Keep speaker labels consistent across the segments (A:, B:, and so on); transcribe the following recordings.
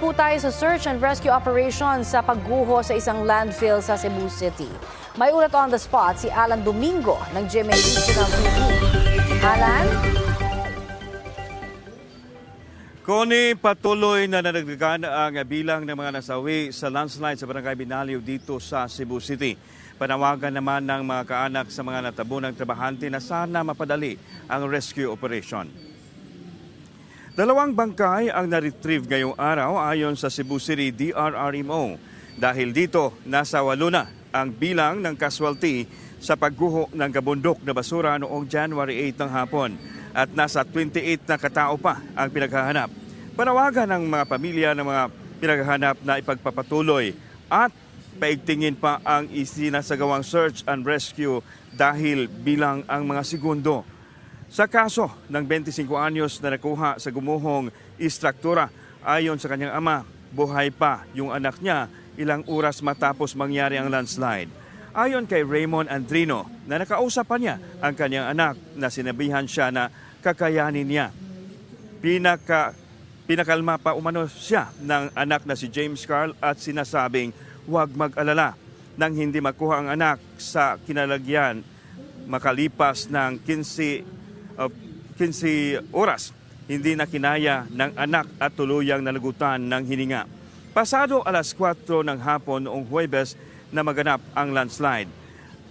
A: po tayo sa search and rescue operation sa pagguho sa isang landfill sa Cebu City. May ulat on the spot si Alan Domingo ng GMA Regional TV. Alan?
B: Connie, patuloy na nadagdagan ang bilang ng mga nasawi sa landslide sa Barangay Binaliw dito sa Cebu City. Panawagan naman ng mga kaanak sa mga natabunang trabahante na sana mapadali ang rescue operation. 2 bangkay ang na-retrieve ngayong araw ayon sa Cebu City DRRMO. Dahil dito, nasa 8 na ang bilang ng casualty sa pagguho ng kabundok na basura noong January 8 ng hapon at nasa 28 na katao pa ang pinaghahanap. Panawagan ng mga pamilya ng mga pinaghahanap na ipagpapatuloy at paigtingin pa ang isinasagawang search and rescue dahil bilang ang mga segundo. Sa kaso ng 25 anyos na nakuha sa gumuhong istruktura, ayon sa kanyang ama, buhay pa yung anak niya ilang oras matapos mangyari ang landslide. Ayon kay Raymond Andrino na nakausap pa niya ang kanyang anak na sinabihan siya na kakayanin niya. Pinakalma pa umano siya ng anak na si James Carl at sinasabing huwag mag-alala nang hindi makuha ang anak sa kinalagyan makalipas ng 15 oras. Hindi na kinaya ng anak at tuluyang nalagutan ng hininga. Pasado alas 4 ng hapon noong Huwebes na maganap ang landslide.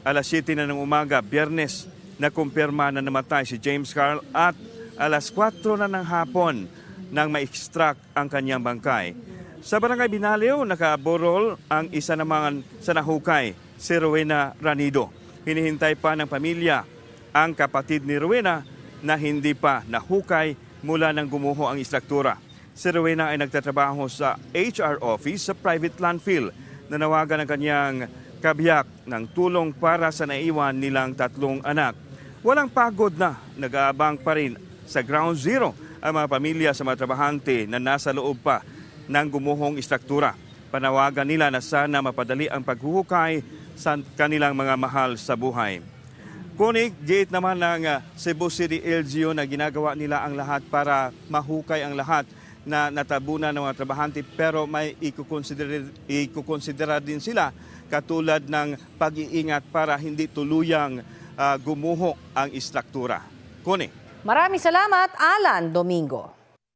B: Alas 7 na ng umaga, Biyernes, nakumpirma na namatay si James Carl at alas 4 na ng hapon nang ma-extract ang kanyang bangkay. Sa Barangay Binaliw, nakaborol ang isa naman sa nahukay, si Rowena Ranido. Hinihintay pa ng pamilya ang kapatid ni Rowena na hindi pa nahukay mula nang gumuho ang istruktura. Si Rowena ay nagtatrabaho sa HR office sa private landfill. Nanawagan ang kanyang kabiyak ng tulong para sa naiwan nilang 3 anak. Walang pagod na nag-aabang pa rin sa ground zero ang mga pamilya sa mga trabahante na nasa loob pa ng gumuhong istruktura. Panawagan nila na sana mapadali ang paghuhukay sa kanilang mga mahal sa buhay. Kunig, gate naman ng Cebu City LGU na ginagawa nila ang lahat para mahukay ang lahat na natabunan ng mga trabahante pero may ikukonsidera din sila katulad ng pag-iingat para hindi tuluyang gumuho ang istruktura. Kunig.
A: Maraming salamat, Alan Domingo.